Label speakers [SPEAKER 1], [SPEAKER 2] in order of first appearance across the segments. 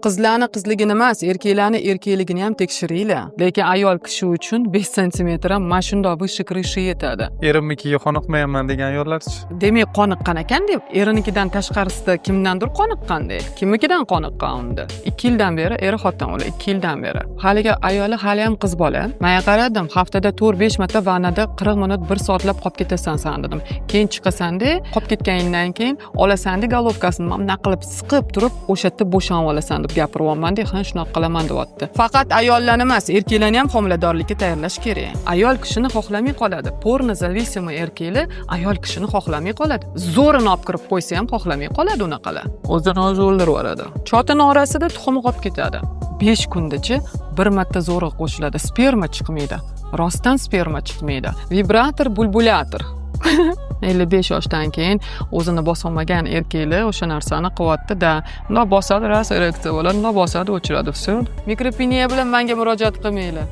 [SPEAKER 1] Qizlarni qizligini emas, erkaklarni erkakligini ham tekshiringlar. Lekin ayol kishi uchun 5 santimetr ham mana shunday выше крыши yetadi.
[SPEAKER 2] Erimnikiga qoniqmayapman degan ayollarchi?
[SPEAKER 1] Demak, qoniqqan ekan deb, erinikidan tashqarisida kimdandir qoniqqanda. Kimnikidan qoniqqan unda? 2 yildan beri eri xotin ular 2 yildan beri. Haligi ayoli hali ham qiz bola. Men qaradim, haftada 4-5 marta vanada 40 minut 1 soatlab qolib ketasan san dedim. Keyin chiqasan-da, qolib ketganingdan keyin olasan-da golovkasini mana qilib siqib turib, o'sha yerda bo'shanib olasan deb gapiryapman-da, ha shunaqa qilaman deyapti. Faqat ayollarni emas, erkaklarni ham homiladorlikka tayyorlash kerak. Ayol kishini xohlamay qoladi. Porno зависимый erkaklar ayol kishini xohlamay qoladi. Zo'rini olib kirib qo'ysa ham xohlamay qoladi unaqalar. O'zini o'zi o'ldirib yuboradi. Chotini orasida tuxumi qolib ketadi. 5 kundacha bir marta zo'rg'a qo'shiladi. Sperma chiqmaydi. Rostdan sperma chiqmaydi. Vibrator, bulbulator. 55 yoshdan keyin o'zini bosolmagan erkaklar o'sha narsani qilyapti-da. Unda bosadi, ras ereksiya bo'ladi, unda bosadi, o'chiradi. Все. Mikropiniya bilan menga murojaat qilmanglar.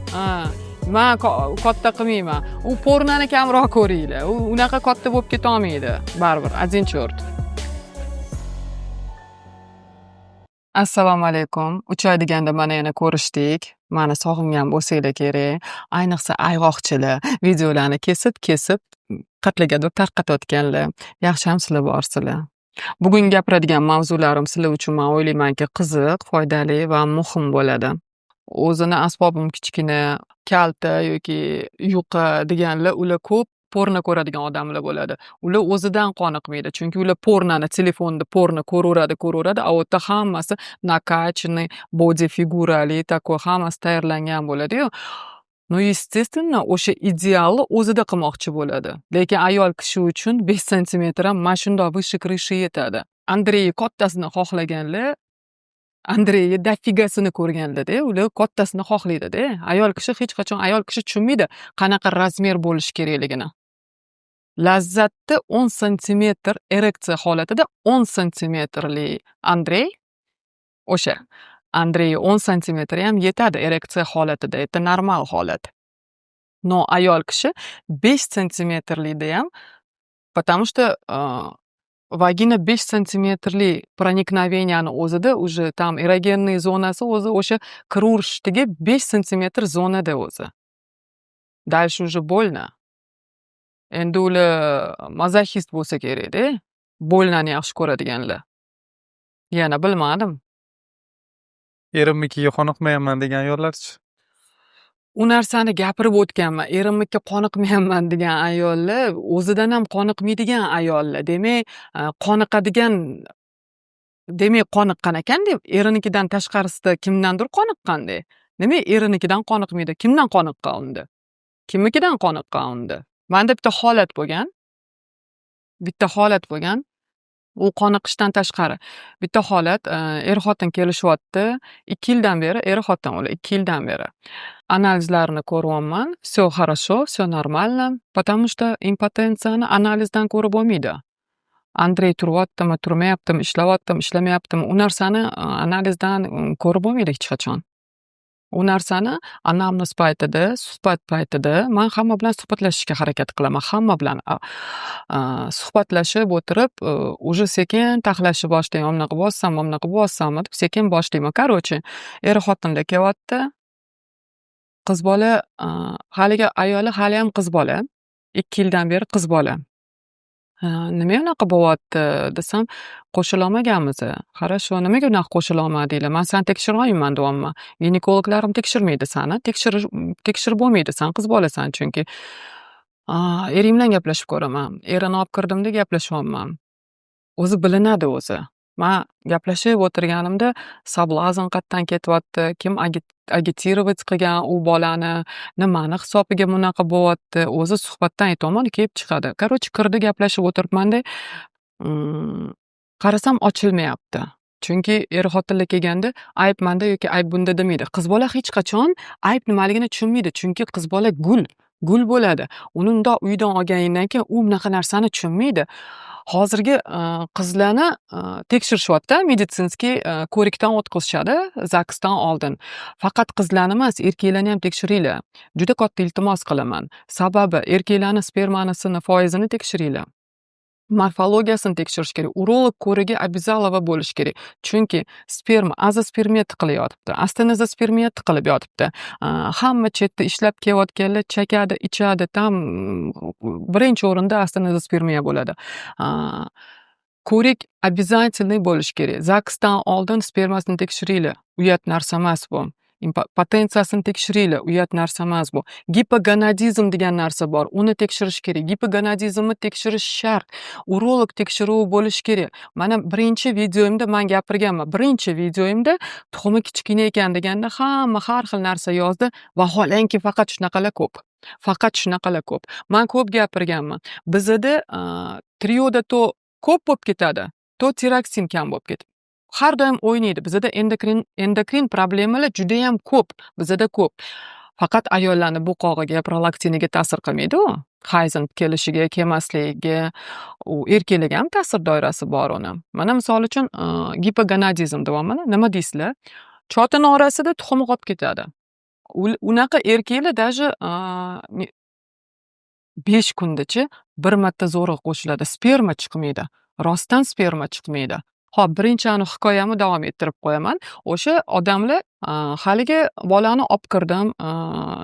[SPEAKER 1] Men katta qilmayman. U pornoni kamroq ko'ringlar. U unaqa katta bo'lib keta olmaydi. Baribir, один черт. Assalomu alaykum. 3 oy deganda mana yana ko'rishdik. Meni sog'ingan bo'lsanglar kerak. Ayniqsa ayg'oqchilar videolarni kesib qatligadir tarqatayotganlar. Yaxshi ham sizlar borsizlar. Bugun gapiradigan mavzularim sizlar uchun men o'ylaymanki qiziq, foydali va muhim bo'ladi. O'zini asbobim kichkina, kalta yoki yuqa deganlar ular ko'p porno ko'radigan odamlar bo'ladi. Ular o'zidan qoniqmaydi, chunki ular pornoni telefonda porno ko'raveradi, a u yerda hammasi nakachный, body figurali, takoy hammasi tayyorlangan bo'ladi-yu. No, естественно, o'sha idealni o'zida qilmoqchi bo'ladi. Lekin ayol kishi uchun 5 santimetr ham mana shunday выше крыши yetadi. Andrey kattasini xohlaganlar Andreyga dafigasini ko'rganlar-da, ular kattasini xohlaydi-da. Ayol kishi hech qachon ayol kishi tushunmaydi qanaqa razmer bo'lish kerakligini. Lazzatda 10 santimetr ereksiya holatida 10 santimetrli Andrey o'sha Andrey 10 santimetr ham yetadi ereksiya holatida, это normal holat. No, ayol kishi 5 santimetrlida ham, потому что vagina 5 santimetrli проникновениyaning o'zida уже там erogenniy zonasi o'zi o'sha kirurishtiga 5 santimetr zonada o'zi. Дальше уже больно. Endi ular mazoxist bo'lsa kerak-da, bo'lnani yaxshi ko'radiganlar. Yana bilmadim.
[SPEAKER 2] Erimnikiga qoniqmayapman degan ayollarchi?
[SPEAKER 1] U narsani gapirib o'tganman. Erimnikka qoniqmayapman degan ayollar o'zidan ham qoniqmaydigan ayollar. Demak, qoniqqan ekan deb, erinikidan tashqarisida kimdandir qoniqqanda. Nima erinikidan qoniqmaydi? Kimdan qoniqqan unda? Kimnikidan qoniqqan unda? Menda bitta holat bo'lgan. U qoniqishdan tashqari. Bitta holat, er-xotin kelishyapti. 2 yildan beri er-xotin ular 2 yildan beri. Analizlarni ko'ryapman. Всё хорошо, всё нормально, потому что impotensiyani analizdan ko'rib bo'lmaydi. Andrey turyaptimi, turmayaptimi, ishlayaptimi, ishlamayaptimi, u narsani analizdan ko'rib bo'lmaydi hech qachon. U narsani anamniz paytida, suhbat paytida men hamma bilan suhbatlashishga harakat qilaman. Hamma bilan suhbatlashib o'tirib, уже sekin taxlashni boshlayman. Mana bunaqa bossam deb sekin boshlayman. Короче, er-xotinlar kelyapti. Qiz bola, haligi ayoli hali ham qiz bola. 2 yildan beri qiz bola. Nima unaqa bo'lyapti desam, qo'shilolmaganmiz. Хорошо, nimaga unaqa qo'shilolmadinglar? Men seni tekshirmayman deyapman. Ginekologlarim tekshirmaydi seni. Tekshirib bo'lmaydi, sen qiz bolasan chunki. Erim bilan gaplashib ko'raman. Erini olib kirdimda gaplashyapman. O'zi bilinadi o'zi. Men gaplashib o'tirganimda sablazn qatdan ketyapti. Kim agitировать qilgan u bolani, nimani hisobiga bunaqa bo'lyapti? O'zi suhbatdan aytayman, kelib chiqadi. Короче, kirdi gaplashib o'tiribmanda, qarasam ochilmayapti. Chunki er-xotinlar kelganda ayb menda yoki ayb bunda demaydi. Qiz bola hech qachon ayb nimaligini tushunmaydi, chunki qiz bola gul bo'ladi. Uni undoq uydan olganingdan keyin u bunaqa narsani tushunmaydi. Hozirgi qizlarni tekshirishyapti, meditsinskiy ko'rikdan o'tkazishadi zaksdan oldin. Faqat qizlarni emas, erkaklarni ham tekshiringlar. Juda katta iltimos qilaman. Sababi erkaklarning spermanasini foizini tekshiringlar. morfologiyasini tekshirish kerak. Urolog ko'rigi обязалово bo'lishi kerak. Chunki sperma azospermiya tiqilib yotibdi, astenozospermiya tiqilib yotibdi. Hamma chetda ishlab kelayotganlar chakadi, ichadi, tam birinchi o'rinda astenozospermiya bo'ladi. Ko'rik обязательный bo'lishi kerak. ZAGSdan oldin spermasini tekshiringlar. Uyat narsa emas bu. Potensiyasini tekshiringlar. Uyat narsa emas bu. Gipogonadizm degan narsa bor. Uni tekshirish kerak. Gipogonadizmni tekshirish shart. Urolog tekshiruvi bo'lishi kerak. Mana birinchi videoimda men gapirganman. Birinchi videoimda tuxumi kichkina ekan deganda hamma har xil narsa yozdi. Vaholanki faqat shunaqalar ko'p. Faqat shunaqalar ko'p. Men ko'p gapirganman. Bizda trioda to ko'p bo'lib ketadi, to tiroksin kam bo'lib ketadi. Har doim o'ynaydi. Bizda endokrin problemalar juda ham ko'p. Bizda ko'p. Faqat ayollarni buqog'iga, prolaktiniga ta'sir qilmaydi u. Hayzin kelishiga, kelmasligiga, u erkaklarga ham ta'sir doirasi bor uni. Mana misol uchun gipogonadizm deyapman. Nima deysizlar? Chotin orasida tuxumi qolib ketadi. Unaqa erkaklar даже 5 kundachi bir marta zo'rg'a qo'shiladi. Sperma chiqmaydi. Rostdan sperma chiqmaydi. Xo'p, birinchi hikoyamni davom ettirib qo'yaman. O'sha odamlar haligi bolani olib kirdim,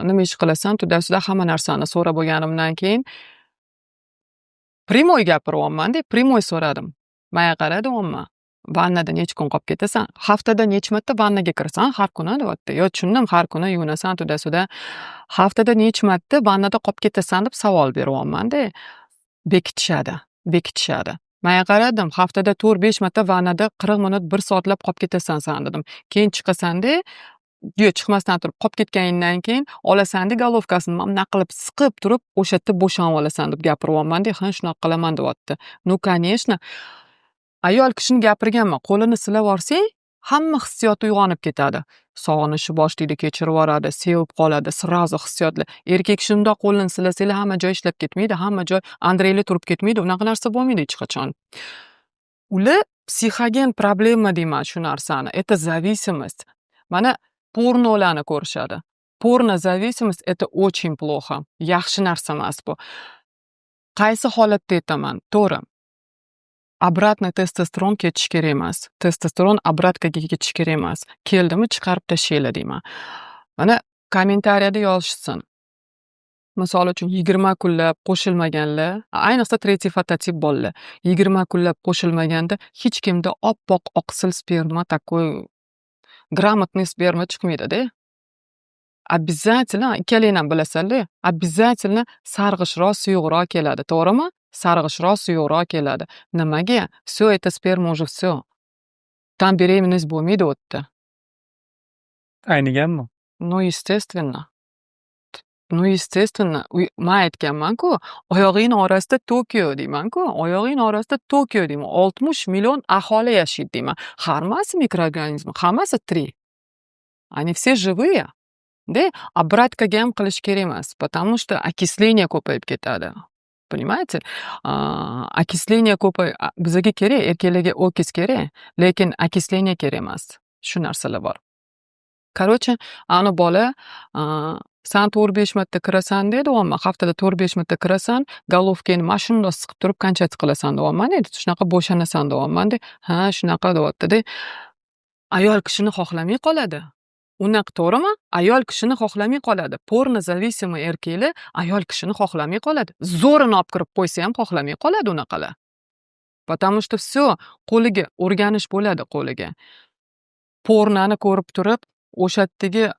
[SPEAKER 1] nima ish qilasan, to'da hamma narsani so'rab bo'lganimdan keyin primoy gapiryapman-da, primoy so'radim. Menga qara deyapman. Vannada necha kun qolib ketasan? Haftada necha marta vannaga kirasan har kuni deyapti. Yo, tushundim, har kuni yuvinasan, to'da haftada necha marta vannada qolib ketasan deb savol beryapman-da. Bekitishadi. Menga qaradim, haftada 4-5 marta vannada 40 minut 1 soatlab qolib ketasan san dedim. Keyin chiqasan-da, chiqmasdan turib qolib ketganingdan keyin olasan-da golovkasini mana qilib siqib turib, o'sha yerda bo'shanib olasan deb gapiryapman-da. Ha, shunaqa qilaman deyapti. Ну, конечно. Ayol kishini gapirganman. Qo'lini silab olsang, hamma hissiyoti uyg'onib ketadi. Sog'inishi boshlaydi, kechirib yuboradi, sevib qoladi, srazo hissiyotlar. Erkak kishi undoq qo'lini silasanglar, hamma joy ishlab ketmaydi, hamma joy Andreyli turib ketmaydi. Unaqa narsa bo'lmaydi hech qachon. Ular psixogen problema deyman shu narsani. Это зависимость. Mana pornolarni ko'rishadi. Porno зависимость это очень плохо. Yaxshi narsa emas bu. Qaysi holatda aytaman? To'g'ri. Обратный testosteron ketish kerak emas. Testosteron obratkaga ketish kerak emas. Keldimi chiqarib tashlaylar deyman. Mana kommentariyada yozishsin. Misol uchun 20 kunlab qo'shilmaganlar, ayniqsa tretий fototip bolalar, 20 kunlab qo'shilmaganda hech kimda oppoq oqsil sperma, такой грамотный sperma chiqmaydi-da. Обязательно, ikkalang ham bilasizlar, обязательно sarg'ishroq, suyuqroq keladi, to'g'rimi? Sarg'ishroq, suyuqroq keladi. Nimaga? Всё, это sperma уже всё. Там беременность bo'lmaydi u yerda.
[SPEAKER 2] Ayniganmi?
[SPEAKER 1] Ну, естественно. Men aytganman-ku, oyog'ing orasida Tokio deyman-ku, oyog'ing orasida Tokio deyman. 60 million aholi yashaydi deyman. Hammasi mikroorganizm, hammasi tirik. Они все живые. Da, obratkaga ham qilish kerak emas, потому что окисление ko'payib ketadi. Понимаете? Окисление bizga kerak, erkaklarga okis kerak, lekin окисление kerak emas. Shu narsalar bor. Короче, ana bola sen 4-5 marta kirasan deyapman, haftada 4-5 marta kirasan, golovkangni mana shundoq siqib turib qancha qilasan deyapman, shunaqa bo'shanasan deyapman. Ha, shunaqa deyapti-da. Ayol kishini xohlamay qoladi. Unaqa to'g'rimi? Ayol kishini xohlamay qoladi. Porno зависимый erkaklar ayol kishini xohlamay qoladi. Zo'rini olib kirib qo'ysa ham xohlamay qoladi unaqalar. Потому что всё, qo'liga o'rganish bo'ladi qo'liga. Pornoni ko'rib turib, o'sha yerdagi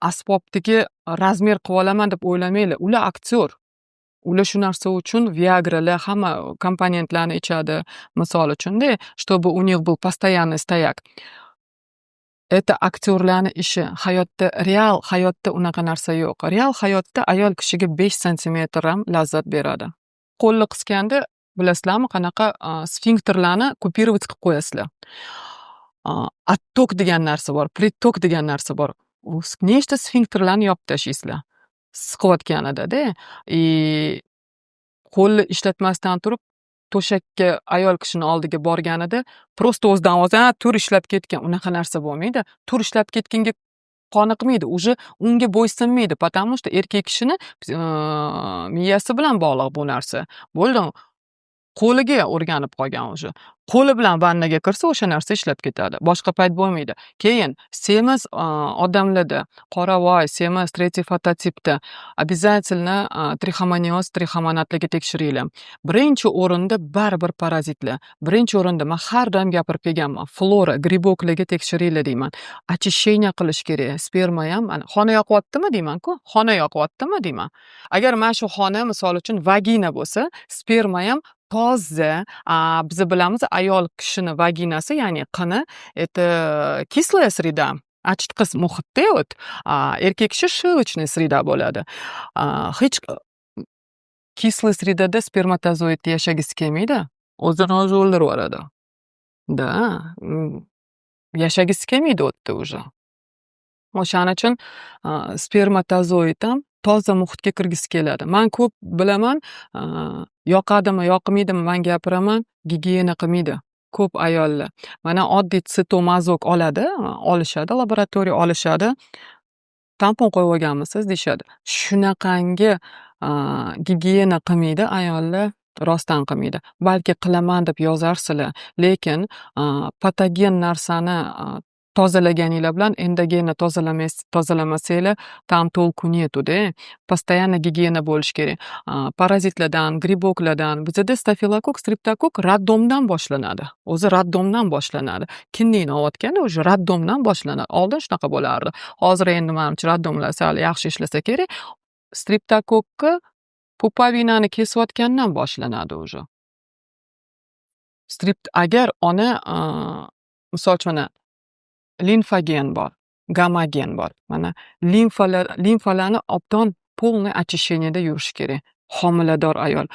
[SPEAKER 1] asbobdagi razmer qilib olaman deb o'ylamanglar. Ular aktyor. Ular shu narsa uchun Viagralar, hamma komponentlarni ichadi, misol uchun-da, чтобы у них был постоянный стояк. Это aktyorlarning ishi. Real hayotda unaqa narsa yo'q. Real hayotda ayol kishiga 5 santimetr ham lazzat beradi. Qo'lni qisganda, bilasizlarmi, qanaqa sfinkterlarni kupировать qilib qo'yasizlar. Отtok degan narsa bor, приток degan narsa bor. Nechta sfinkterlarni yopib tashlaysizlar. Siqayotganida-da. Qo'lni ishlatmasdan turib, to'shakka ayol kishini oldiga borganida просто o'zidan o'zi tur ishlab ketgan. Unaqa narsa bo'lmaydi. Tur ishlab ketganga qoniqmaydi. Уже unga bo'ysunmaydi. Потому что erkak kishini miyasi bilan bog'liq bu narsa. Bo'ldi. qo'liga o'rganib qolgan уже. Qo'li bilan vannaga kirsa o'sha narsa ishlab ketadi. Boshqa payt bo'lmaydi. Keyin semiz odamlarda qoravoy, semiz, tretий fototipda обязательно trixomonioz, trixomonatligi tekshiringlar. Birinchi o'rinda baribir parazitlar. Birinchi o'rinda men har doim gapirib kelganman. Flora, gribokligi tekshiringlar deyman. Очищение qilish kerak. Sperma ham xona yoqyaptimi deyman-ku? Xona yoqyaptimi deyman. Agar mana shu xona misol uchun vagina bo'lsa, sperma ham toza, biz bilamiz ayol kishini vaginasi, ya'ni qini, это кислая среда, achitqis muhitda o't. Erkak kishi shilchniy sreda bo'ladi. Hech kislый sredada spermatozoid yashagisi kelmaydi. O'zini o'zi o'ldirib yuboradi. Da, yashagisi kelmaydi o'tda уже. O'shaning uchun spermatozoid ham toza muhitga kirgisi keladi. Men ko'p bilaman, yoqadimi, yoqmaydimi men gapiraman, gigiyena qilmaydi. Ko'p ayollar. Mana oddiy sitomazok olishadi, laboratoriya olishadi. Tampon qo'yib olganmisiz deyshadi. Shunaqangi gigiyena qilmaydi ayollar, rostdan qilmaydi. Balki qilaman deb yozarsizlar, lekin patogen narsani tozalaganinglar bilan endogeni tozalamasanglar tam толку нету-da. Постоянно gigiyena bo'lish kerak. Parazitlardan, griboklardan, bizada stafilokok, streptokok raddomdan boshlanadi. O'zi raddomdan boshlanadi. Kinniyni olayotganda o'sha raddomdan boshlanadi. Oldin shunaqa bo'lardi. Hozir endi menimcha raddomlar sal yaxshi ishlasa kerak. Streptokokka pupavinani kesayotgandan boshlanadi o'sha. Agar ona misol uchun limfagen bor, gammagen bor. Mana limfalarni obdon полный очищениеda yurish kerak. Homilador ayol.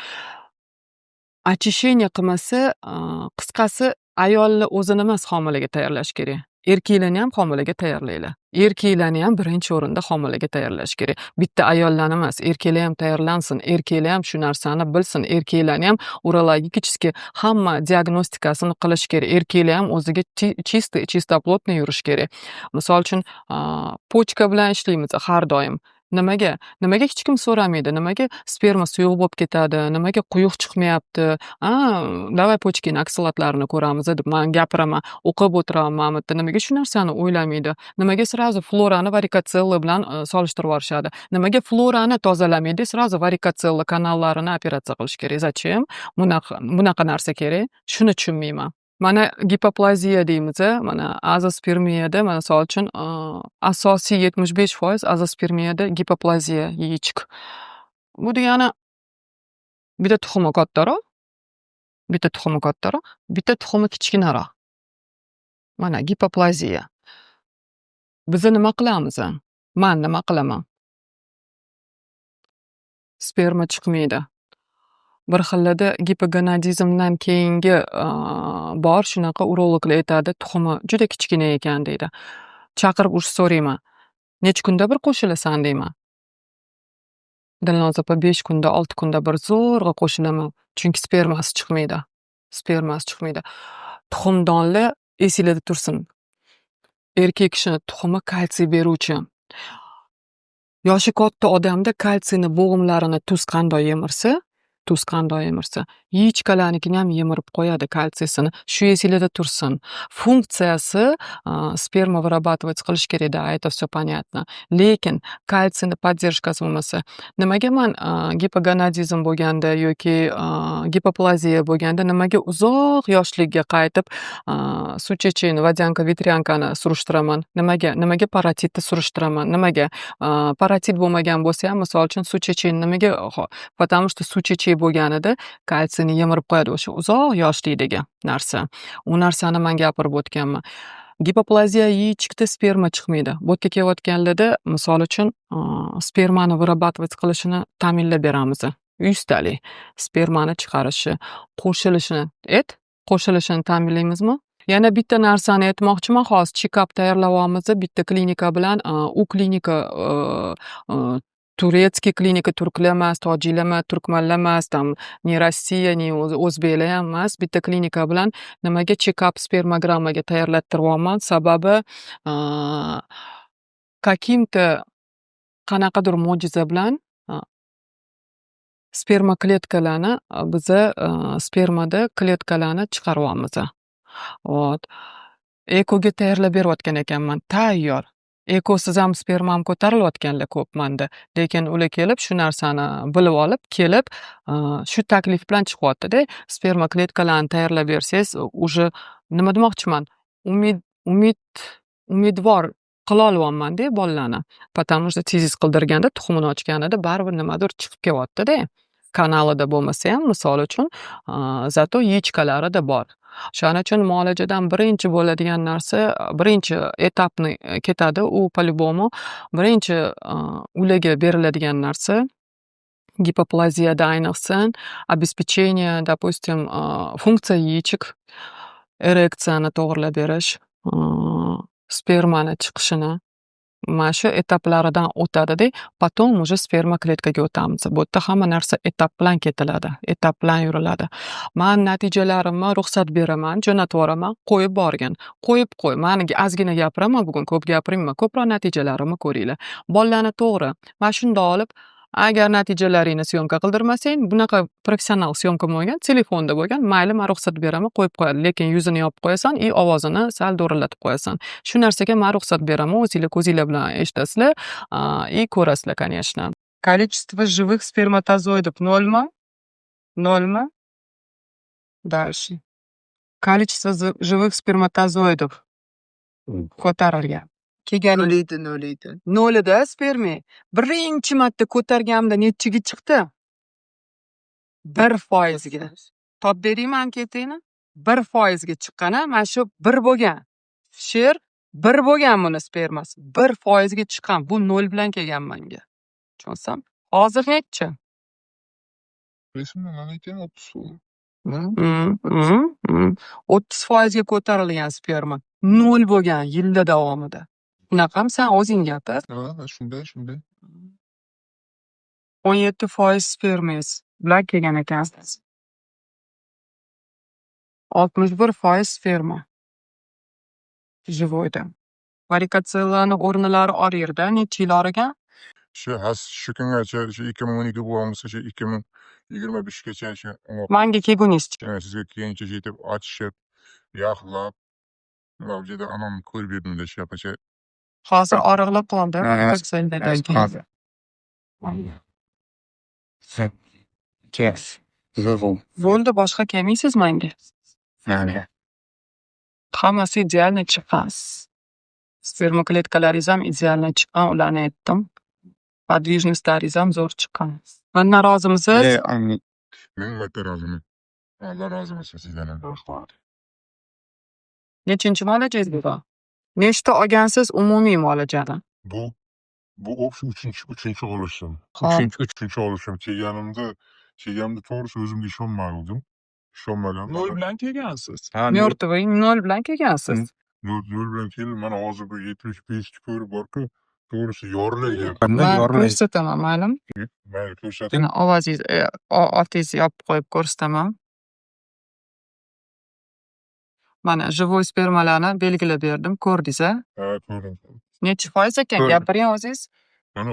[SPEAKER 1] Очищение qilmasa, qisqasi ayolni o'zini emas homilaga tayyorlash kerak. Erkaklarni ham homilaga tayyorlaylar. Erkaklarni ham birinchi o'rinda homilaga tayyorlash kerak. Bitta ayollarni emas, erkaklar ham tayyorlansin, erkaklar ham shu narsani bilsin, erkaklarni ham urologический hamma diagnostikasini qilish kerak. Erkaklar ham o'ziga chistoplotniy yurish kerak. Misol uchun, pochka bilan ishlaymiz har doim. Nimaga hech kim so'ramaydi? Nimaga sperma suyuq bo'lib ketadi? Nimaga quyuq chiqmayapti? Davay pochkani aksilotlarini ko'ramiz deb men gapiraman, o'qib o'tiraman. Nimaga shu narsani o'ylamaydi? Nimaga srazu florani varikotsella bilan solishtirib yuborishadi? Nimaga florani tozalamaydi? Srazu varikotsella kanallarini operatsiya qilish kerak. Zachем? Bunaqa narsa kerak. Shuni tushunmayman. Mana gipoplaziya deymiz, mana azospermiyada, mana misol uchun asosiy 75% azospermiyada gipoplaziya yechik. Bu degani bitta tuxumi kattaroq, bitta tuxumi kichkinaroq. Mana gipoplaziya. Biz nima qilamiz? Men nima qilaman? Sperma chiqmaydi. Bir xillada gipogonadizmdan keyingi bor shunaqa urologlar aytadi, tuxumi juda kichkina ekan deydi. Chaqirib so'rayman. Necha kunda bir qo'shilasan deyman. Dilnoz opa 5 kunda, 6 kunda bir zo'rg'a qo'shilaman. Chunki spermasi chiqmaydi. Tuxumdonlar esinglarda tursin. Erkak kishini tuxumi kalsiy beruvchi. Yoshi katta odamda kalsiyni bo'g'imlarini tuz qanday yemirsa, yichkalarnikini ham yemirib qo'yadi kalsiysini. Shu esinglarda tursin. Funksiyasi sperma вырабатывать qilish kerak-da, это всё понятно. Lekin kalsiyni поддержкасы bo'lmasa, nimaga men gipogonadizm bo'lganda yoki gipoplaziya bo'lganda nimaga uzoq yoshlikka qaytib suchecheni, vodyanka, vitryankani surishtiraman? Nimaga parotitni surishtiraman? Nimaga? Parotit bo'lmagan bo'lsa ham, misol uchun suchecheni nimaga? Потому что suchechey bo'lganida kalsiyni yemirib qo'yadi o'sha uzoq yoshlikdagi narsa. U narsani men gapirib o'tganman. Gipoplaziya yechikda sperma chiqmaydi. Bo'tga kelayotganlarda, misol uchun, spermani вырабатывать qilishini ta'minlab beramiz. 100 talik spermani chiqarishi, qo'shilishini ta'minlaymizmi? Yana bitta narsani aytmoqchiman, hozir check-up tayyorlayapmiz bitta klinika bilan. U klinika Turetskiy klinika, turklar emas, tojiklar emas, turkmanlar emas, там ni Rossiya, ni o'zbeklar ham emas. Bitta klinika bilan nimaga check-up spermogrammaga tayyorlattiryapman? Sababi qanaqadir mo'jiza bilan sperma kletkalarni biza spermada kletkalarni chiqaryapmiz. Vot. Ekoga tayyorlab berayotgan ekanman, tayyor. Ekosiz ham spermam ko'tarilayotganlar ko'p manda. Lekin ular kelib shu narsani bilib olib, kelib shu taklif bilan chiqyapti-da. Sperma kletkalarni tayyorlab bersangiz, уже nima demoqchiman? Umidvor qila olyapman-da bolalarni. Потому что tezis qildirganda, tuxumini ochganida baribir nimadir chiqib kelyapti-da. Kanalida bo'lmasa ham, misol uchun, zato yechkalarida bor. O'shaning uchun muolajadan birinchi bo'ladigan narsa, birinchi etapni ketadi, u по-любому birinchi ularga beriladigan narsa gipoplaziyada ayniqsa обеспечение, допустим, funksiya yechik, ereksiyani to'g'rilab berish, spermani chiqishini mana shu etaplaridan o'tadi-da, потом уже sperma kletkaga o'tamiz. Bu yerda hamma narsa etap bilan ketiladi, etap bilan yuriladi. Men natijalarimni ruxsat beraman, jo'natib yuboraman, qo'yib borgin. Qo'yib qo'y. Men ozgina gapiraman bugun, ko'p gapirmayman. Ko'proq natijalarimni ko'ringlar. Bolalarni to'g'ri. Mana shunday olib, agar natijalaringni syomka qildirmasang, bunaqa professional syomka bo'lgan, telefonda bo'lgan, mayli, men ruxsat beraman, qo'yib qo'yadi. Lekin yuzini yopib qo'yasan и ovozini sal do'rillatib qo'yasan. Shu narsaga men ruxsat beraman, o'zinglar ko'zinglar bilan eshitasizlar и ko'rasizlar, конечно. Количество живых сперматозоидов нольма? Нольма? Дальше. Количество живых сперматозоидов ko'tarilgan. Kelgan nolida sperma birinchi marta ko'targanimda nechiga chiqdi? 1%ga. Top beraymi anketingni? 1%ga chiqqani, mana shu 1 bo'lgan. Sher 1 bo'lgan buni spermasi. 1%ga chiqqan. Bu 0 bilan kelgan menga. Tushunsam? Hozir nechi?
[SPEAKER 3] Esimda mana ekan 30.
[SPEAKER 1] 30%ga ko'tarilgan sperma 0 bo'lgan yilda davomida. Bunaqam sen o'zing gapir.
[SPEAKER 3] Ha, shunday.
[SPEAKER 1] 17% spermangiz bilan kelgan ekansiz. 61% sperma. Живойda. Varikotsellani o'rnilari oriyerda necha yil origan?
[SPEAKER 3] Shu kungacha 2012 bo'lmasa 2025gacha
[SPEAKER 1] Menga kelgunizcha.
[SPEAKER 3] sizga keyincha yetib ochishib, yaxlab, mavjuda anam ko'rib yurdim deyishyapti.
[SPEAKER 1] Hozir og'riqlar qoldi. Bo'ldi, boshqa kelmaysiz menga. Hammasi idealni chiqqan. Sperma kletkalaringiz ham idealni chiqqan, ularni aytdim. Подвижностьlaringiz ham zo'r chiqqan. Mendan rozimisiz?
[SPEAKER 3] Men albatta roziman. Alloh rozi bo'lsin sizdan.
[SPEAKER 1] Nechinchi muolajangiz bu? Nechta olgansiz umumiy muolajani?
[SPEAKER 3] Bu o'sha uchinchi olishim.
[SPEAKER 1] Hop.
[SPEAKER 3] Uchinchi olishim. Kelganimda to'g'risi o'zimga ishonmadim. Ishonmadim.
[SPEAKER 2] 0 bilan kelgansiz.
[SPEAKER 1] Mертвый 0 bilan kelgansiz.
[SPEAKER 3] 0 bilan keldim. Mana hozir bu 75 ko'rib borku, to'g'risi yorilgan.
[SPEAKER 1] Men ko'rsataman, ma'lum.
[SPEAKER 3] Mayli, ko'rsating.
[SPEAKER 1] Ovozingiz, otingizni yopib qo'yib ko'rsataman. Mana живой spermalarni belgilab berdim, ko'rdingiz-a?
[SPEAKER 3] Ha, ko'rdim.
[SPEAKER 1] Necha foiz ekan?
[SPEAKER 3] Ko'rdim.
[SPEAKER 1] Gapiring o'zingiz.
[SPEAKER 3] Mana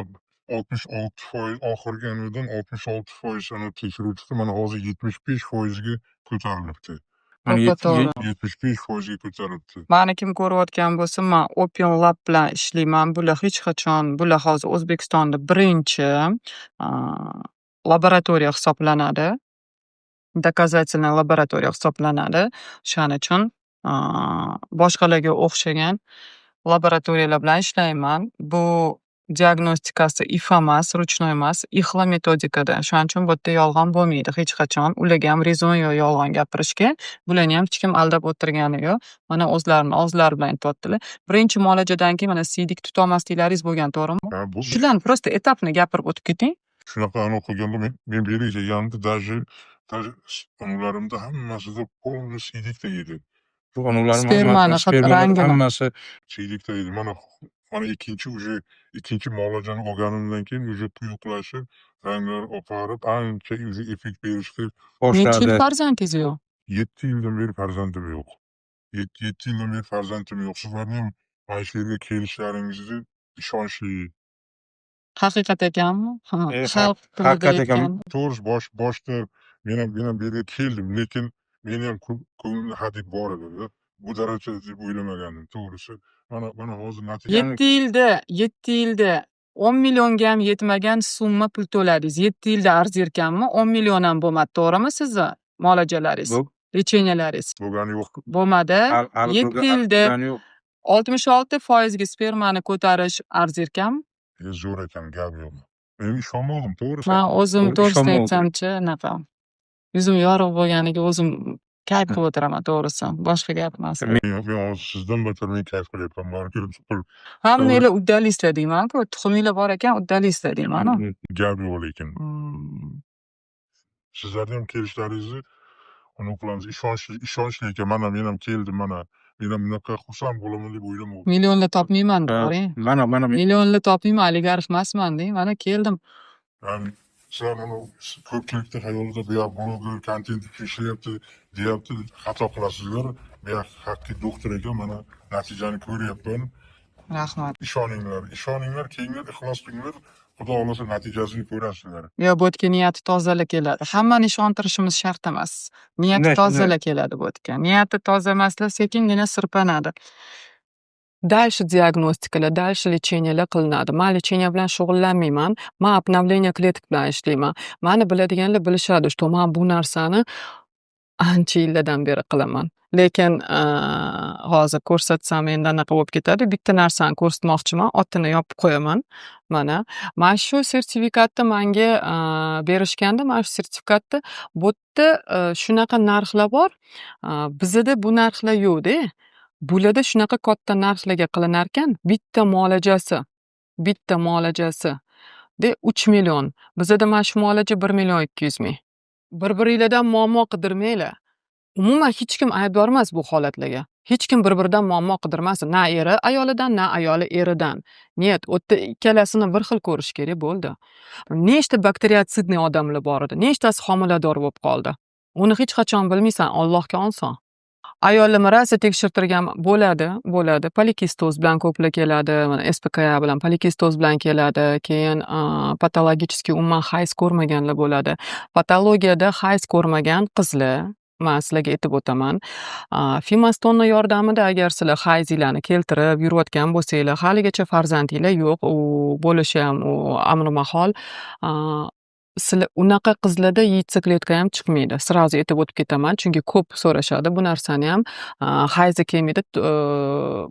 [SPEAKER 3] 66% oxirgi anidan 66% ana tekshiruvchisi mana hozir 75% ga ko'tarilibdi.
[SPEAKER 1] To'g'ri.
[SPEAKER 3] 75% ga ko'tarilibdi.
[SPEAKER 1] Mani kim ko'rayotgan bo'lsa, men Opium Lab bilan ishlayman. Bular hech qachon, bular hozir O'zbekistonda birinchi laboratoriya hisoblanadi. Доказательный laboratoriya hisoblanadi. O'shaning uchun boshqalarga o'xshagan laboratoriyalar bilan ishlayman. Bu diagnostikasi if emas, ruchnoy emas, ixla metodikada. O'shaning uchun bu yerda yolg'on bo'lmaydi hech qachon. Ularga ham rezon yo'q yolg'on gapirishga. Bularni ham hech kim aldab o'tirgani yo'q. Mana o'zlarini og'zlari bilan aytyaptilar. Birinchi muolajadan keyin mana siydik tutolmasliklaringiz bo'lgan, to'g'rimi?
[SPEAKER 3] Ha, bu
[SPEAKER 1] Shularni просто etapni gapirib o'tib keting.
[SPEAKER 3] shunaqa qilganda men bericha yangi даже onularimda hammasida polni siydikda edi.
[SPEAKER 2] Bu onlarning
[SPEAKER 1] Spermani rangini.
[SPEAKER 2] hammasi
[SPEAKER 3] Siydikda edi. Mana ikkinchi muolajani olganimdan keyin уже quyuqlashib, ranglar oqarib, ancha effekt berishga
[SPEAKER 1] Necha yil
[SPEAKER 2] boshladi.
[SPEAKER 1] farzandingiz yo'q?
[SPEAKER 3] 7 yildan beri farzandim yo'q. 7 yildan beri farzandim yo'q. Sizlarni ham mana shu yerga kelishlaringizni ishonchli
[SPEAKER 1] Haqiqat ekanmi? Ha, xalq tilida
[SPEAKER 4] haqiqat ekan.
[SPEAKER 1] aytgan.
[SPEAKER 3] To'g'risi boshda men ham bu yerga keldim, lekin meni ham ko'nglimda hadeb bor edi-da. Bu darajada deb o'ylamagandim to'g'risi. Mana hozir natija
[SPEAKER 1] 7 yilda 10 millionga ham yetmagan summa pul to'ladingiz. 7 yilda arzirkanmi? 10 million ham bo'lmadi, to'g'rimi sizni muolajalaringiz, lechenialaringiz?
[SPEAKER 3] bo'lgani yo'q.
[SPEAKER 1] Bo'lmadi.
[SPEAKER 4] Hali
[SPEAKER 1] 7 yilda
[SPEAKER 4] bo'lgani yo'q.
[SPEAKER 1] 66% spermani ko'tarish arzirkanmi?
[SPEAKER 3] Zo'r ekan, gap yo'q. Men ishonmadim to'g'risi.
[SPEAKER 1] Men o'zim to'g'risini
[SPEAKER 4] ishonmadim.
[SPEAKER 1] aytsamchi, anaqa yuzim yorug' bo'lganiga o'zim kayf qilib o'tiraman, to'g'risi. Boshqa gap emas.
[SPEAKER 3] Men hozir sizdan battar men kayf qilyapman. Mana ko'rib
[SPEAKER 1] Hammanglar uddalaysizlar deyman-ku. Tuxuminglar bor ekan, uddalaysizlar deyman.
[SPEAKER 3] gap yo'q lekin. Sizlarni ham kelishlaringizni uni qilamiz. Ishonchli ekan. Men ham keldim, men ham bunaqa xursand bo'laman deb o'ylamadim.
[SPEAKER 1] Millionlar topmayman, boring.
[SPEAKER 4] Mana
[SPEAKER 1] Millionlar topmayman, oligarx emasman deng. Mana keldim.
[SPEAKER 3] Yani sizlar mana ko'pchilikni xayolida bu yoq bloger, kontent ishlayapti, deyapti, xato qilasizlar. Bu yoq haqiqiy doktor ekan, mana natijani ko'ryapman.
[SPEAKER 1] Rahmat.
[SPEAKER 3] Ishoninglar, kelinglar, ixlos qilinglar. Xudo xolasa natijasini ko'rasizlar.
[SPEAKER 1] Yo, bu yerga niyati tozalar keladi. Hammani ishontirishimiz shart emas. Niyati tozalar keladi bu yerga. Niyati toza emaslar sekingina sirpanadi. Дальше diagnostikalar, дальше lecheniyalar qilinadi. Men lecheniya bilan shug'ullanmayman. Men обновление kletik bilan ishlayman. Meni biladiganlar bilishadi, что men bu narsani ancha yillardan beri qilaman. Lekin hozir ko'rsatsam endi anaqa bo'lib ketadi. Bitta narsani ko'rsatmoqchiman, otini yopib qo'yaman. Mana shu sertifikatni menga berishganda, mana shu sertifikatda bu yerda shunaqa narxlar bor. Bizda bu narxlar yo'q-da. Bularda shunaqa katta narxlarga qilinar ekan, bitta muolajasi de 3 million. Bizda mana shu muolaja 1 million 200 ming. Bir-biringlardan muammo qidirmanglar. Umuman hech kim aybdor emas bu holatlarga. Hech kim bir-biridan muammo qidirmasin. Na eri ayolidan, na ayoli eridan. Net, o'tda ikkalasini bir xil ko'rish kerak bo'ldi. Nechta bakteriotsidniy odamlar bor edi, nechtasi homilador bo'lib qoldi. Uni hech qachon bilmaysan, Allohga olson. Ayollarni rosa tekshirtirgan bo'ladi. Polikistoz bilan ko'plar keladi. Mana SPKA bilan, polikistoz bilan keladi. Keyin patologicheskiy umuman hayz ko'rmaganlar bo'ladi. Patologiyada hayz ko'rmagan qizlar, men sizlarga aytib o'taman. Fimastonna yordamida agar sizlar hayzinglarni keltirib yurayotgan bo'lsanglar, haligacha farzandinglar yo'q, u bo'lishi ham amri mahol. Sizlar unaqa qizlarda yetsikletka ham chiqmaydi. Sразу aytib o'tib ketaman, chunki ko'p so'rashadi bu narsani ham. Hayzi kelmaydi,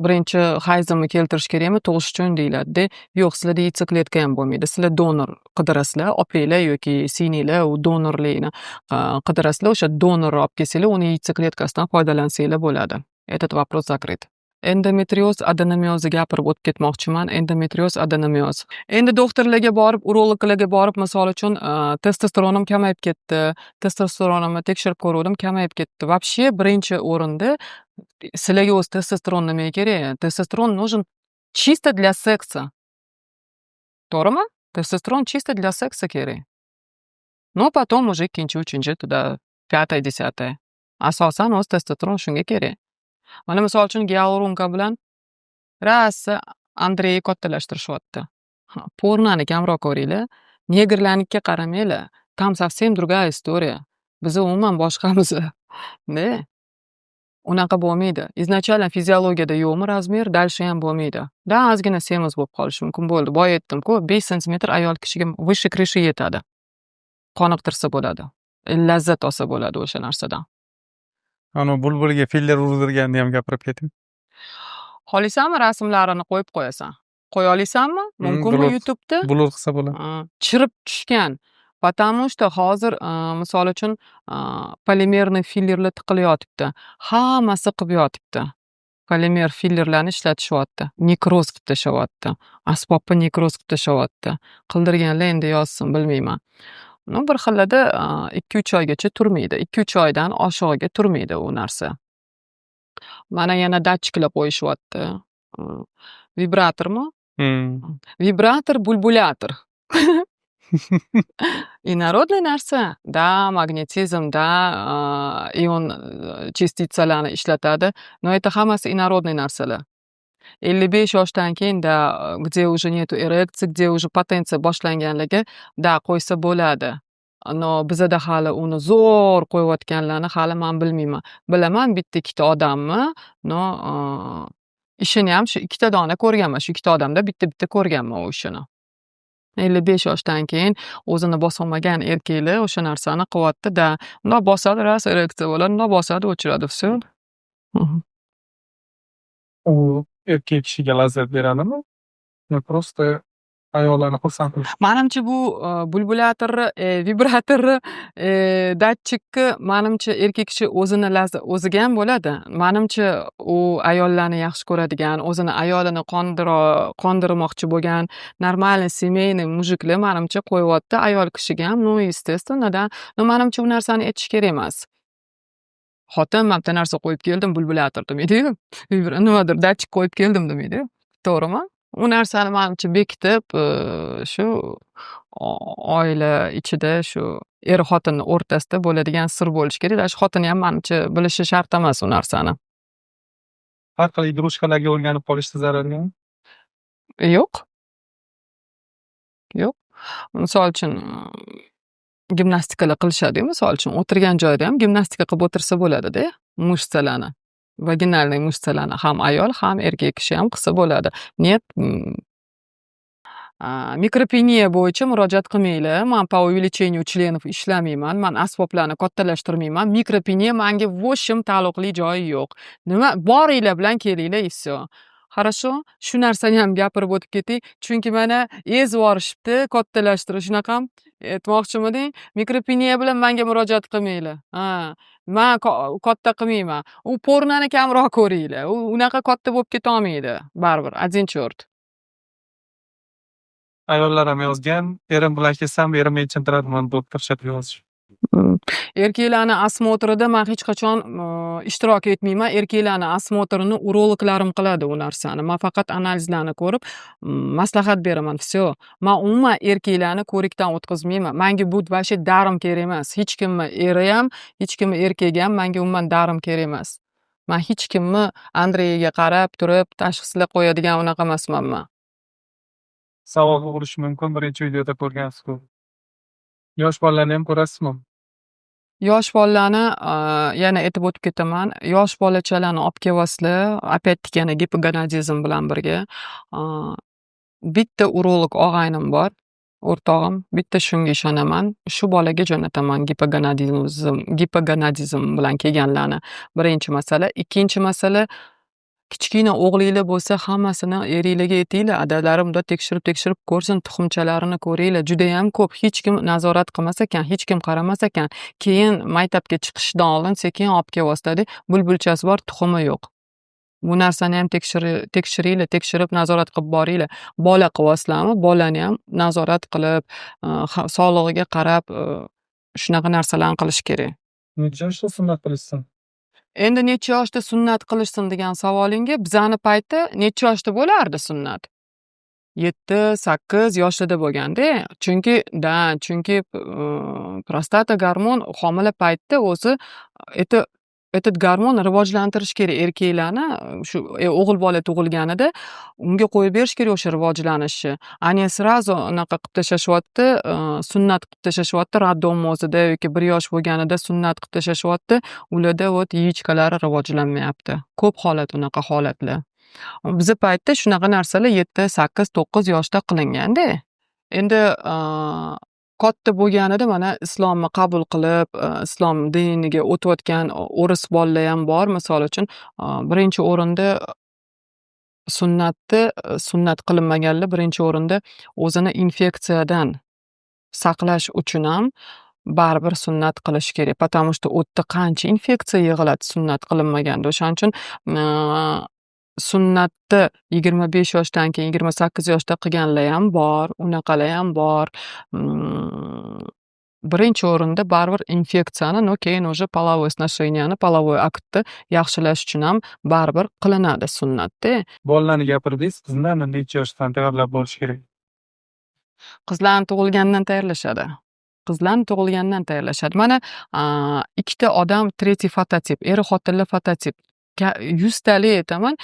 [SPEAKER 1] birinchi hayzimni keltirish kerakmi tug'ish uchun deyiladi. Yo'q, sizlarda yetsikletka ham bo'lmaydi. Sizlar donor qidirasizlar, opanglar yoki sininglar u donorlikni qidirasizlar. O'sha donorni olib kelsanglar, uni yetsikletkasidan foydalansanglar bo'ladi. Этот вопрос закрыт. Endometrioz adenomiozni gapirib o'tib ketmoqchiman. Endometrioz adenomioz. Endi doktorlarga borib, urologlarga borib, misol uchun testosteronim kamayib ketdi. Testosteronimni tekshirib ko'rdim, kamayib ketdi. Вообще birinchi o'rinda sizlarga o'zi testosteron nimaga kerak? Testosteron нужен чисто для секса. To'g'rimi? Testosteron чисто для секса kerak. Но потом уже ikkinchi, uchinchi, tуда 5-10. Asosan o'zi testosteron shunga kerak. Mana misol uchun gialuronka bilan rasa Andreyni kattalashtirishyapti. Pornoni kamroq ko'ringlar. Negrlarnikiga qaramanglar. Там совсем другая история. Biz umuman boshqamiz. Ne? Unaqa bo'lmaydi. Izначально fiziologiyada yo'qmi razmer, dальше ham bo'lmaydi. Da ozgina semiz bo'lib qolishi mumkin bo'ldi. Boya aytdim-ku, 5 sm ayol kishiga выше крыши yetadi. Qoniqtirsa bo'ladi. Lazzat olsa bo'ladi o'sha narsadan.
[SPEAKER 4] Ana bulbulga filler urdirganni ham gapirib keting.
[SPEAKER 1] Xohlaysanmi rasmlarini qo'yib qo'yasan? Qo'ya olasanmi? Mumkinmi YouTube'da?
[SPEAKER 4] Blur qilsa bo'ladi.
[SPEAKER 1] Chirib tushgan. Потому что hozir misol uchun polimerni fillerlar tiqilyotibdi. Hammasi qilib yotibdi. Polimer fillerlarni ishlatishyapti. Nekroz qilib tashyapti. Asbobni nekroz qilib tashyapti. Qildirganlar endi yozsin, bilmayman. Bir xillada 2-3 oygacha turmaydi. 2-3 oydan oshig'iga turmaydi u narsa. Mana yana datchiklar qo'yishyapti. Vibratormi? Vibrator, bulbulator. Innorodniy narsa. Da, magnetizm, da, ion частицаlarni ishlatadi. Но это hammasi innorodniy narsalar. 55 yoshdan keyin где уже нету эрекции, где уже potensiya boshlanganligi qo'ysa bo'ladi. No bizada hali uni zo'r qo'yayotganlarni hali men bilmayman. Bilaman bitta ikkita odamni, ishini ham shu ikkita dona ko'rganman. Shu ikkita odamda bitta ko'rganman u ishini. 55 yoshdan keyin o'zini bosolmagan erkaklar o'sha narsani qilyapti-da. Bundoq bosadi, ras ereksiya bo'ladi, bundoq bosadi, o'chiradi, всё.
[SPEAKER 4] U erkak kishiga lazzat beradimi? Yo просто ayollarni xursand qilish.
[SPEAKER 1] Menimcha bu bulbulator, vibrator, datchikni menimcha erkak kishi o'ziga ham bo'ladi. Menimcha u ayollarni yaxshi ko'radigan, o'zini ayolini qondirmoqchi bo'lgan normalniy семейный mujiklar menimcha qo'yyapti. Ayol kishiga ham, естественно, da. Menimcha u narsani aytish kerak emas. Xotin men bitta narsa qo'yib keldim, bulbulator demaydi-yu. Nimadir datchik qo'yib keldim demaydi-yu. To'g'rimi? U narsani menimcha bekitib, shu oila ichida shu er-xotin o'rtasida bo'ladigan sir bo'lishi kerak. Shu xotin ham menimcha bilishi shart emas u narsani.
[SPEAKER 4] Har xil игрушкаlarga o'rganib qolishda zararmi?
[SPEAKER 1] Yo'q. Yo'q. Misol uchun gimnastikalar qilishadi-yu, misol uchun o'tirgan joyda ham gimnastika qilib o'tirsa bo'ladi-da, mышцаlarni. Vaginalniy mышцаlarni ham ayol, ham erkak kishi ham qilsa bo'ladi. Net mikropeniya bo'yicha murojaat qilmanglar. Men по увеличению членов ishlamayman. Men asboblarni kattalashtirmayman. Mikropeniya menga voshim taalluqli joyi yo'q. Nima boringlar bilan kelinglar, и всё. Хорошо? Shu narsani ham gapirib o'tib ketay. Chunki mana ezib yorishibdi, kattalashtirish shunaqam aytmoqchimiding? Mikropeniya bilan menga murojaat qilmanglar. Men katta qilmayman. U pornoni kamroq ko'ringlar. U unaqa katta bo'lib keta olmaydi. Baribir, один черт.
[SPEAKER 4] Ayollar ham yozgan, erim bilan kelsam, erim men tushuntiradiman deb ko'rsatib yozish.
[SPEAKER 1] Erkaklarni osmotrida men hech qachon ishtirok etmayman. Erkaklarni osmotrini urologlarim qiladi u narsani. Men faqat analizlarni ko'rib, maslahat beraman, всё. Men umuman erkaklarni ko'rikdan o'tkazmayman. Menga bu vashi darim kerak emas. Hech kimni eri ham, hech kimni erkagi ham menga umuman darim kerak emas. Men hech kimni Andreyaga qarab turib tashxislar qo'yadigan unaqa emasman men.
[SPEAKER 4] Savol tug'ilishi mumkin, birinchi videoda ko'rgansiz-ku. Yosh bolalarni ham ko'rasizmi?
[SPEAKER 1] Yosh bolalarni yana aytib o'tib ketaman. Yosh bolachalarni olib kelyapsizlar, опять-таки yana gipogonadizm bilan birga. Bitta urolog og'aynim bor, o'rtog'im. Bitta shunga ishonaman. Shu bolaga jo'nataman gipogonadizm bilan kelganlarni. Birinchi masala. Ikkinchi masala, kichkina o'g'linglar bo'lsa, hammasini eringlarga aytinglar, adalari bunda tekshirib ko'rsin, tuxumchalarini ko'ringlar. Juda ham ko'p, hech kim nazorat qilmas ekan, hech kim qaramas ekan. Keyin maktabga chiqishdan oldin sekin olib kelyapsizlar, bulbulchasi bor, tuxumi yo'q. Bu narsani ham tekshiringlar, tekshirib nazorat qilib boringlar. Bola qilyapsizlarmi? Bolani ham nazorat qilib, sog'lig'iga qarab, shunaqa narsalarni qilish kerak.
[SPEAKER 4] Necha yoshda sunnat qilishsin?
[SPEAKER 1] Endi necha yoshda sunnat qilishsin degan savolingga, bizani paytda necha yoshda bo'lardi sunnat? 7-8 yoshida bo'lganda, chunki prostata gormon homila paytda o'zi этот gormon rivojlantirish kerak erkaklarni, shu o'g'il bola tug'ilganida unga qo'yib berish kerak o'sha rivojlanishni. Ani сразу unaqa qilib tashlashyapti, sunnat qilib tashlashyapti, raddom o'zida yoki 1 yosh bo'lganida sunnat qilib tashlashyapti. Ularda yichkalari rivojlanmayapti. Ko'p holat unaqa holatlar. Bizning paytda shunaqa narsalar 7, 8, 9 yoshda qilinganda. Endi katta bo'lganida mana islomni qabul qilib, islom diniga o'tayotgan o'ris bolalar ham bor. Misol uchun, birinchi o'rinda sunnat qilinmaganlar birinchi o'rinda o'zini infeksiyadan saqlash uchun ham baribir sunnat qilish kerak. Потому что o'tda qancha infeksiya yig'iladi sunnat qilinmaganda. O'shaning uchun sunnatni 25 yoshdan keyin 28 yoshda qilganlar ham bor, unaqalar ham bor. Birinchi o'rinda baribir infeksiyani, keyin уже половой сношенияni, половой aktni yaxshilash uchun ham baribir qilinadi sunnatda.
[SPEAKER 4] Bolalarni gapirdingiz, qizlarni necha yoshdan tayyorlab borish kerak?
[SPEAKER 1] Qizlarni tug'ilgandan tayyorlashadi. Mana ikkita odam tretий fototip, er xotinli fototip. 100 talik aytaman.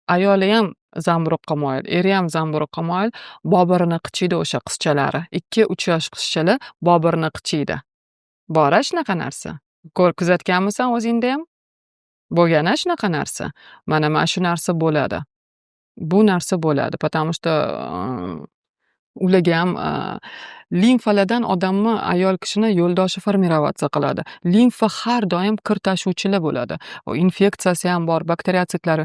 [SPEAKER 1] ayoli ham zamburug'qa moyil, eri ham zamburug'qa moyil, Bobirini qichiydi o'sha qizchalari. 2-3 yosh qizchalar Bobirini qichiydi. Bor-a shunaqa narsa. Kuzatganmisan o'zingda ham? Bo'lgan-a shunaqa narsa. Mana shu narsa bo'ladi. Bu narsa bo'ladi. Потому что ularga ham limfalardan odamni, ayol kishini yo'ldoshi formirovatsiya qiladi. Limfa har doim kir tashuvchilar bo'ladi. Infeksiyasi ham bor, bakteriyatsitlari.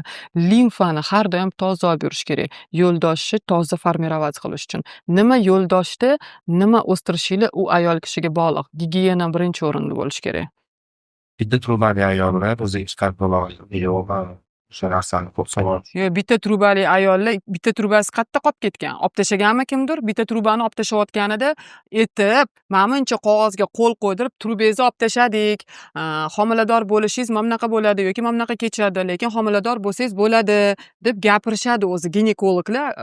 [SPEAKER 1] Limfani har doim toza olib yurish kerak. Yo'ldoshni toza formirovatsiya qilish uchun. Nima yo'ldoshni, nima o'stirishinglar u ayol kishiga bog'liq. Gigiyena birinchi o'rinda bo'lishi kerak.
[SPEAKER 2] Bitta trubali ayollar o'zi chiqarib bo'ladi. O'sha narsani ko'p savol.
[SPEAKER 1] Bitta trubali ayollar, bitta trubasi qayerda qolib ketgan? Olib tashlaganmi kimdir? Bitta trubani olib tashlayotganida etib, menimcha qog'ozga qo'l qo'ydirib, trubangizni olib tashladik. Homilador bo'lishingiz mana bunaqa bo'ladi yoki mana bunaqa kechadi, lekin homilador bo'lsangiz bo'ladi deb gapirishadi o'zi ginekologlar,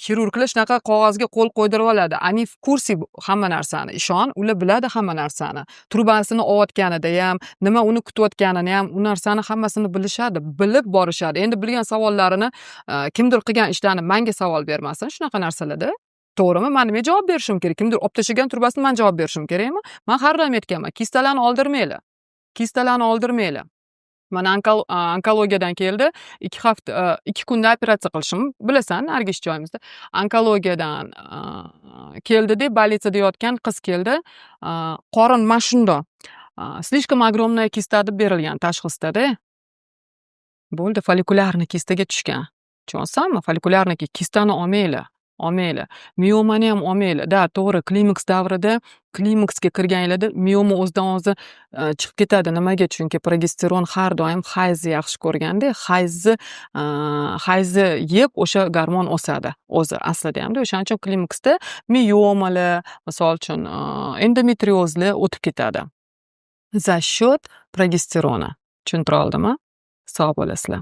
[SPEAKER 1] xirurglar shunaqa qog'ozga qo'l qo'ydirib oladi. Ani в kursi hamma narsani. Ishon, ular biladi hamma narsani. Trubasini olayotganida ham, nima uni kutayotganini ham, u narsani hammasini bilishadi. Bilib borishadi. Endi bilgan savollarini kimdir qilgan ishlarni menga savol bermasin shunaqa narsalarda. To'g'rimi? Men nima javob berishim kerak? Kimdir olib tashlagan turbasini men javob berishim kerakmi? Men har doim aytganman, kistalarni oldirmanglar. Kistalarni oldirmanglar. Mana onkologiyadan keldi. 2 hafta, 2 kunda operatsiya qilishim, bilasan, Nargish joyimizda. Onkologiyadan keldi deb bolnitsada yotgan qiz keldi. Qorin mana shundoq. Слишком огромная kista deb berilgan tashxisda-da. Bo'ldi, folikularni kistaga tushgan. Tushunsanmi? Folikularni kistani olmanglar. Olmanglar. Miomani ham olmanglar. Da, to'g'ri, klimaks davrida, klimaksga kirganlarda mioma o'zidan o'zi chiqib ketadi. Nimaga? Chunki progesteron har doim hayzni yaxshi ko'rganda, hayzni yeb o'sha gormon o'sadi. O'zi aslida ham. O'shaning uchun klimaksda miomalar, misol uchun endometriozlar o'tib ketadi. За счет progesterona. Tushuntira oldimmi? Sog' bo'lasizlar.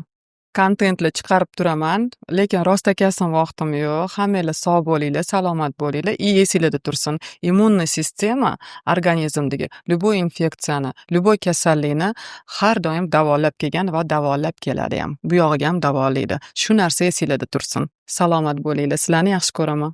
[SPEAKER 1] Kontentlar chiqarib turaman, lekin rostakasam vaqtim yo'q. Hammanglar sog' bo'linglar, salomat bo'linglar. Esinglarda tursin. Immuniy sistema organizmdagi любой infeksiyani, любой kasallikni har doim davolab kelgan va davolab keladi ham. Bu yog'iga ham davolaydi. Shu narsa esinglarda tursin. Salomat bo'linglar. Sizlarni yaxshi ko'raman.